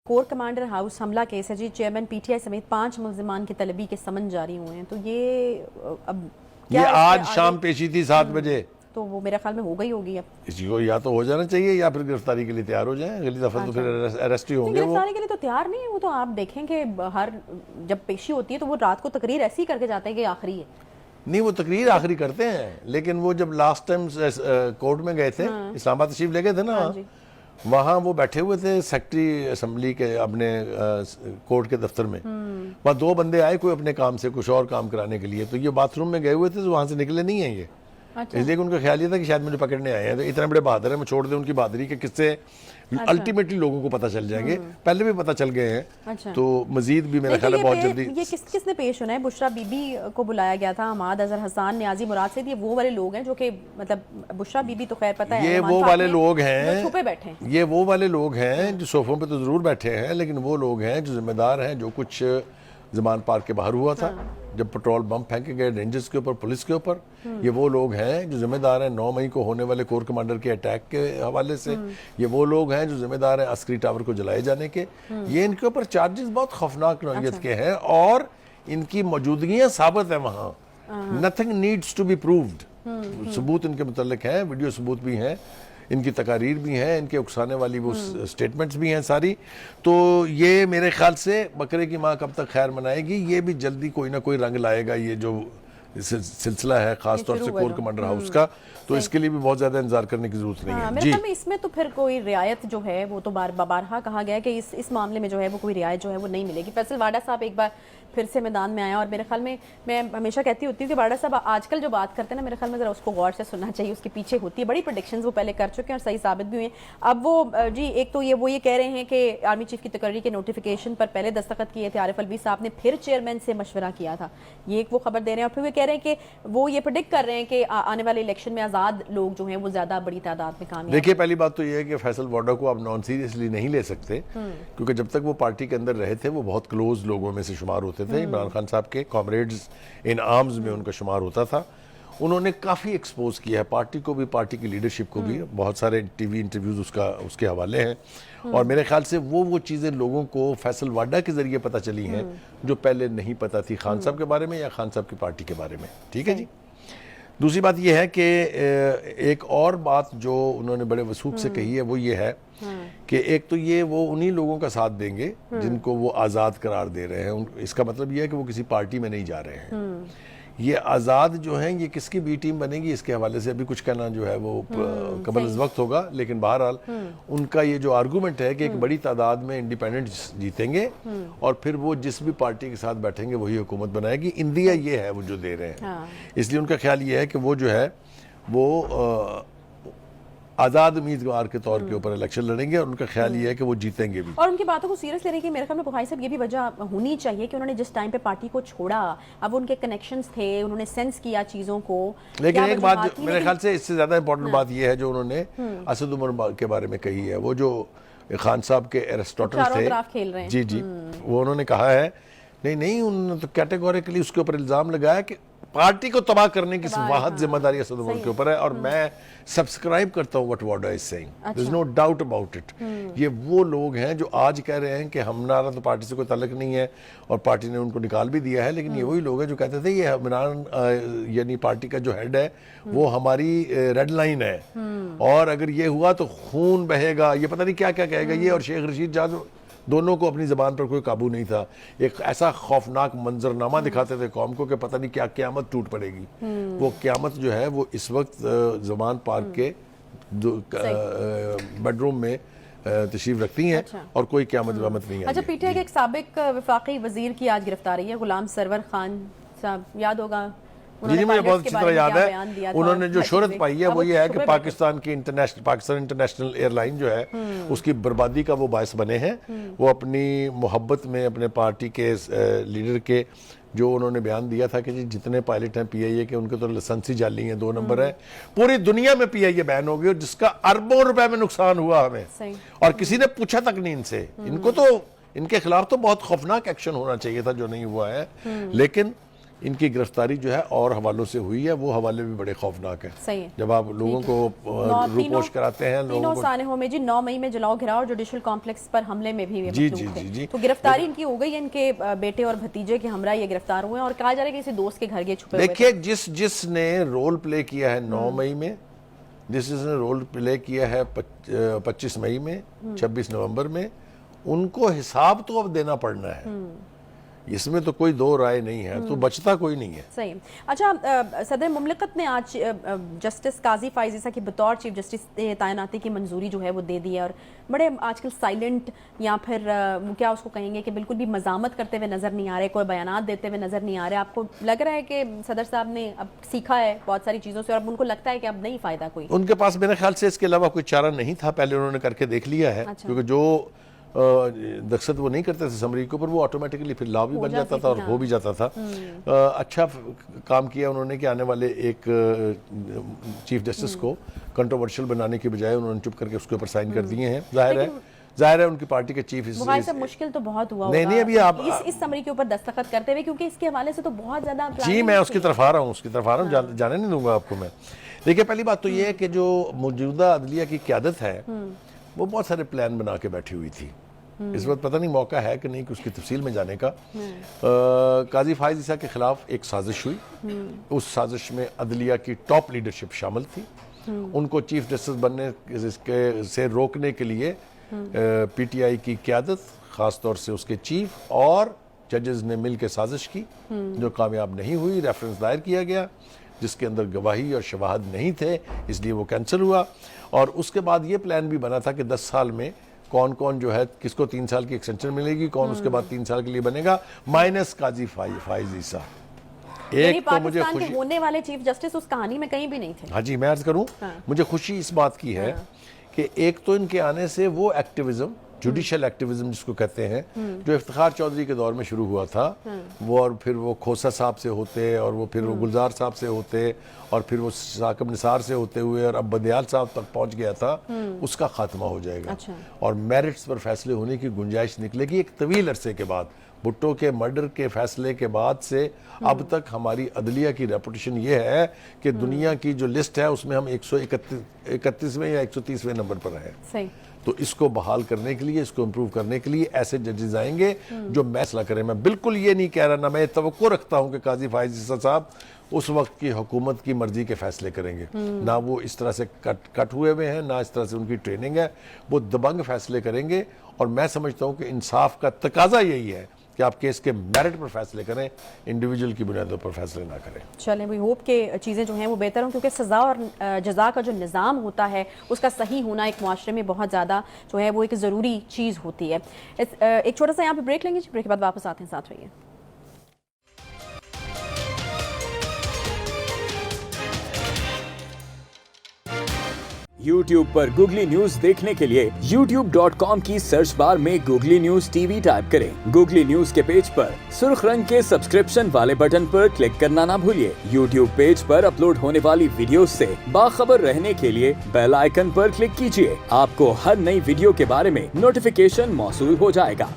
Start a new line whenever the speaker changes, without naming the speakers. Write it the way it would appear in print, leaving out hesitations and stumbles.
Core commander house हमला case है जी, chairman PTI समेत 5 मुल्जिमान की तलबी के समन जारी हुए हैं। तो ये अब
ये आज शाम पेशी थी 7 बजे,
तो वो मेरे ख्याल में हो गई होगी। अब
इसी को या तो हो जाना चाहिए या फिर गिरफ्तारी के लिए तैयार हो जाए। अगली दफा तो फिर अरेस्ट ही होंगे। वो
गिरफ्तारी के लिए तो तैयार नहीं है। वो तो आप देखेंगे हर जब पेशी होती है तो वो रात को तकरीर ऐसी ही करके जाते हैं कि आखिरी है।
नहीं, वो तकरीर आखिरी करते हैं, लेकिन वो जब लास्ट टाइम कोर्ट में गए थे, इस्लामाबाद तशरीफ ले गए थे ना, वहाँ वो बैठे हुए थे सेक्रेटरी असेंबली के अपने कोर्ट के दफ्तर में। वहाँ 2 बंदे आए कोई अपने काम से कुछ और काम कराने के लिए, तो ये बाथरूम में गए हुए थे, तो वहाँ से निकले नहीं है ये। अच्छा। इसलिए उनका ख्याल ये था कि शायद मुझे पकड़ने आए हैं, तो इतने बड़े बहादुर हैं, मैं छोड़ दें उनकी बहादुरी के किस्से। अच्छा। अल्टीमेटली लोगों को पता चल जाएंगे, पहले भी पता चल गए हैं। अच्छा। तो मजीद भी मेरा ख्याल है बहुत जल्दी।
ये किसने पेश होना है? बुशरा बीबी को बुलाया गया था, हमाद अजहर हसन, न्याजी मुराद से। ये वो वाले लोग हैं जो कि मतलब बुशरा बीबी तो खैर पता है,
ये वो वाले लोग हैं
छुपे बैठे हैं।
ये वो वाले लोग हैं जो सोफों पे तो जरूर बैठे हैं, लेकिन वो लोग हैं जो जिम्मेदार हैं जो कुछ जमान पार्क के बाहर हुआ था। जब पेट्रोल बम फेंके गए रेंजर्स के ऊपर, पुलिस के ऊपर, ये वो लोग हैं जो जिम्मेदार हैं 9 मई को होने वाले कोर कमांडर के अटैक के हवाले से। ये वो लोग हैं जो जिम्मेदार हैं अस्करी टावर को जलाए जाने के। ये इनके ऊपर चार्जेस बहुत खौफनाक नौइयत के हैं और इनकी मौजूदगियां साबित है वहाँ। Nothing needs to be proved. सबूत इनके मुतल्लिक हैं, वीडियो सबूत भी हैं, इनकी तकारीर भी हैं, इनके उकसाने वाली वो स्टेटमेंट्स भी हैं सारी। तो ये मेरे ख्याल से बकरे की माँ कब तक खैर मनाएगी, ये भी जल्दी कोई ना कोई रंग लाएगा। ये जो सिलसिला है खासतौर से कोर कमांडर हाउस का, तो इसके लिए भी बहुत ज्यादा इंतजार करने की जरूरत नहीं है।
मेरे ख्याल में इसमें तो फिर कोई रियायत जो है वो तो बारहा कहा गया है कि इस मामले में जो है वो कोई रियायत जो है वो नहीं मिलेगी। फैसल वाडा साहब एक बार फिर से मैदान में आया और मेरे ख्याल में मैं हमेशा कहती होती हूँ कि वाडा साहब आजकल जो बात करते हैं ना, मेरे ख्याल में जरा उसको गौर से सुनना चाहिए। उसके पीछे होती है बड़ी प्रेडिक्शंस वो पहले कर चुके हैं और सही साबित भी हुए हैं। अब वो जी एक तो ये कह रहे हैं कि आर्मी चीफ की तकर्री के नोटिफिकेशन पर पहले दस्तखत किए थे आरिफ अलवी साहब ने, फिर चेयरमैन से मशवरा किया था। ये एक वो खबर दे रहे हैं और फिर वो कह रहे हैं कि वो ये प्रेडिक्ट कर रहे हैं कि आने वाले इलेक्शन में आजाद लोग जो हैं वो ज्यादा बड़ी तादाद में कामयाब।
देखिए, पहली बात तो ये है कि फैसल वाडा को आप नॉन सीरियसली नहीं ले सकते, क्योंकि जब तक वो पार्टी के अंदर रहे थे वो बहुत क्लोज लोगों में से शुमार होते थे। इमरान खान साहब के कॉमरेड्स इन आर्म्स में उनका शुमार होता था। उन्होंने काफ़ी एक्सपोज किया है पार्टी को भी, पार्टी की लीडरशिप को भी। बहुत सारे टीवी इंटरव्यूज उसके हवाले हैं और मेरे ख्याल से वो चीज़ें लोगं को फैसल वाडा के जरिए पता चली हैं जो पहले नहीं पता थी खान साहब के बारे में या खान साहब की पार्टी के बारे में। ठीक है जी। दूसरी बात यह है कि एक और बात जो उन्होंने बड़े वसूख से कही है वो ये है कि एक तो ये वो उन्हीं लोगों का साथ देंगे जिनको वो आज़ाद करार दे रहे हैं। इसका मतलब ये है कि वो किसी पार्टी में नहीं जा रहे हैं। ये आज़ाद जो हैं ये किसकी बी टीम बनेगी इसके हवाले से अभी कुछ कहना जो है वो कबल इस वक्त होगा, लेकिन बहरहाल उनका ये जो आर्गूमेंट है कि एक बड़ी तादाद में इंडिपेंडेंट्स जीतेंगे और फिर वो जिस भी पार्टी के साथ बैठेंगे वही हुकूमत बनाएगी। इंदिया ये है वो जो दे रहे हैं। इसलिए उनका ख्याल ये है कि वो जो है वो आज़ाद उम्मीदवार के तौर के ऊपर इलेक्शन लड़ेंगे और उनका ख्याल ये है कि वो जीतेंगे भी।
और उनकी बातों को सीरियस लेने की मेरे ख्याल में बुखारी साहब ये भी वजह होनी चाहिए कि उन्होंने जिस टाइम पे पार्टी को छोड़ा, अब उनके कनेक्शंस थे, उन्होंने सेंस किया चीज़ों को।
लेकिन एक बात मेरे ख्याल से इससे ज़्यादा इंपॉर्टेंट बात ये है जो उन्होंने असद उमर के बारे में कही है। वो जो खान साहब के एरिस्टोटल थे, जी जी, वो उन्होंने कहा है नहीं उन्होंने तो कैटेगोरिकली उसके ऊपर इल्ज़ाम लगाया कि पार्टी को तबाह करने की वाहद जिम्मेदारी असद उमर के ऊपर है। और मैं सब्सक्राइब करता हूँ what Wada is saying, there is no doubt about it. ये वो लोग हैं जो आज कह रहे हैं कि हमारा तो पार्टी से कोई ताल्लुक नहीं है और पार्टी ने उनको निकाल भी दिया है, लेकिन ये वही लोग हैं जो कहते थे ये इमरान यानी पार्टी का जो हेड है वो हमारी रेड लाइन है और अगर ये हुआ तो खून बहेगा, ये पता नहीं क्या क्या कहेगा ये। और शेख रशीद जहां दोनों को अपनी ज़बान पर कोई काबू नहीं था। एक ऐसा खौफनाक मंजरनामा दिखाते थे कौम को कि पता नहीं क्या क़यामत टूट पड़ेगी। वो क़यामत जो है वो इस वक्त ज़मान पार्क के बेडरूम में तशरीफ रखती हैं। अच्छा। और कोई क़यामत वामत नहीं है।
अच्छा, पीटीआई के एक साबिक वफाकी वजीर की आज गिरफ्तारी है, गुलाम सरवर खान साहब, याद होगा?
जी मुझे बहुत अच्छी तरह याद है। उन्होंने जो शोहरत पाई है वो ये है कि पाकिस्तान इंटरनेशनल एयरलाइन जो है उसकी बर्बादी का वो बायस बने हैं। वो अपनी मोहब्बत में अपने पार्टी के लीडर के जो उन्होंने बयान दिया था कि जी जितने पायलट हैं पीआईए के उनके तो लाइसेंस ही जाली हैं, 2 नंबर है। पूरी दुनिया में पीआईए बैन हो गई और जिसका अरबों रुपए में नुकसान हुआ हमें और किसी ने पूछा तक नहीं इनसे। इनको तो इनके खिलाफ तो बहुत खौफनाक एक्शन होना चाहिए था जो नहीं हुआ है। लेकिन इनकी गिरफ्तारी जो है और हवालों से हुई है, वो हवाले भी बड़े खौफनाक है।
सही है।
जब आप लोगों को रूपोश कराते हैं, लोगों को
सानेहों में जी 9 मई में जलाओ घिराव और जुडिशल कॉम्प्लेक्स पर हमले में भी ये
जी
मसलूक
जी
थे।
जी जी
तो गिरफ्तारी इनकी हो गई है, इनके बेटे और भतीजे के हमरा ये गिरफ्तार हुए हैं और कहा जा रहा है कि किसी दोस्त के घर ये छुपे हुए थे।
देखिए, जिसने रोल प्ले किया है 9 मई में, जिसने रोल प्ले किया है 25 मई में, 26 नवंबर में, उनको हिसाब तो अब देना पड़ना है। इसमें तो कोई दो राय नहीं है, तो बचता कोई नहीं है।
सही। अच्छा, सदर मुमलिकत ने आज जस्टिस काजी फाइज ईसा की बतौर चीफ जस्टिस तैनाती की मंजूरी जो है वो दे दी है और बड़े आजकल साइलेंट या फिर क्या उसको कहेंगे कि बिल्कुल भी मजामत करते हुए नजर नहीं आ रहे, कोई बयानात देते हुए नजर नहीं आ रहे। आपको लग रहा है कि सदर साहब ने अब सीखा है बहुत सारी चीजों से और अब उनको लगता है कि अब नहीं फायदा कोई?
उनके पास मेरे ख्याल से इसके अलावा कोई चारा नहीं था, पहले उन्होंने करके देख लिया है।
अच्छा।
क्योंकि जो दखसत वो नहीं करते थे समरी के ऊपर, वो ऑटोमेटिकली फिर लॉ भी बन जाता था और हो भी जाता था। अच्छा काम किया उन्होंने कि आने वाले एक चीफ जस्टिस को कंट्रोवर्शियल बनाने की बजाय उन्होंने चुप करके उसके ऊपर साइन कर दिए हैं। जाहिर है उनकी पार्टी के चीफ
मुश्किल तो बहुत हुआ
नहीं अभी आप
इस समरी के ऊपर दस्तखत करते हुए, क्योंकि इसके हवाले से तो बहुत ज्यादा
जी मैं उसकी तरफ आ रहा हूँ, जाने नहीं दूंगा आपको मैं। देखिए, पहली बात तो ये है कि जो मौजूदा अदलिया की क़यादत है वो बहुत सारे प्लान बना के बैठी हुई थी। इस वक्त पता नहीं मौका है कि नहीं कि उसकी तफसील में जाने का। काजी फाइज ईसा के खिलाफ एक साजिश हुई, उस साजिश में अदलिया की टॉप लीडरशिप शामिल थी। उनको चीफ जस्टिस बनने से रोकने के लिए पीटीआई की क़यादत, ख़ासतौर से उसके चीफ और जजेस ने मिल के साजिश की, जो कामयाब नहीं हुई। रेफरेंस दायर किया गया जिसके अंदर गवाही और शवाहद नहीं थे, इसलिए वो कैंसिल हुआ। और उसके बाद ये प्लान भी बना था कि 10 साल में कौन कौन जो है, किसको 3 साल की एक्सटेंशन मिलेगी, कौन उसके बाद 3 साल के लिए बनेगा, माइनस काजी फाइज ईसा। एक तो मुझे खुशी,
होने वाले चीफ जस्टिस उस कहानी में कहीं भी नहीं थे।
हाँ जी, मैं अर्ज करूं, मुझे खुशी इस बात की है कि एक तो इनके आने से वो एक्टिविज्म, जुडिशल एक्टिविज्म जिसको कहते हैं, जो इफ्तिखार चौधरी के दौर में शुरू हुआ था, वो और फिर वो खोसा साहब से होते और वो फिर वो गुलजार साहब से होते और फिर वो साकिब निसार से होते हुए और अब बदयाल साहब तक पहुंच गया था, उसका खात्मा हो जाएगा।
अच्छा।
और मेरिट्स पर फैसले होने की गुंजाइश निकलेगी एक तवील अरसे के बाद। भुट्टो के मर्डर के फैसले के बाद से अब तक हमारी अदलिया की रेपुटेशन ये है कि दुनिया की जो लिस्ट है उसमें हम 131वें या 130वें नंबर पर हैं।
सही।
तो इसको बहाल करने के लिए, इसको इम्प्रूव करने के लिए ऐसे जजेस आएंगे जो फैसला करें। मैं बिल्कुल ये नहीं कह रहा, ना मैं तवक्को रखता हूं कि काजी फाइज ईसा साहब उस वक्त की हुकूमत की मर्जी के फैसले करेंगे। ना वो इस तरह से कट हुए हुए हैं, ना इस तरह से उनकी ट्रेनिंग है। वो दबंग फैसले करेंगे और मैं समझता हूं कि इंसाफ का तकाजा यही है कि आप केस के मेरिट पर फैसले करें, इंडिविजुअल की बुनियादों पर फैसले ना करें।
चलें, वी होप के चीज़ें जो हैं वो बेहतर हों, क्योंकि सज़ा और जज़ा का जो निज़ाम होता है उसका सही होना एक मुआशरे में बहुत ज़्यादा जो है वो एक ज़रूरी चीज़ होती है। एक छोटा सा यहाँ पे ब्रेक लेंगे, ब्रेक के बाद वापस आते हैं, साथ रहिए।
YouTube पर गूगली न्यूज देखने के लिए youtube.com की सर्च बार में गूगली न्यूज टीवी टाइप करें। गूगली न्यूज के पेज पर सुर्ख रंग के सब्सक्रिप्शन वाले बटन पर क्लिक करना ना भूलिए। YouTube पेज पर अपलोड होने वाली वीडियोस से बाखबर रहने के लिए बेल आइकन पर क्लिक कीजिए। आपको हर नई वीडियो के बारे में नोटिफिकेशन मौसूल हो जाएगा।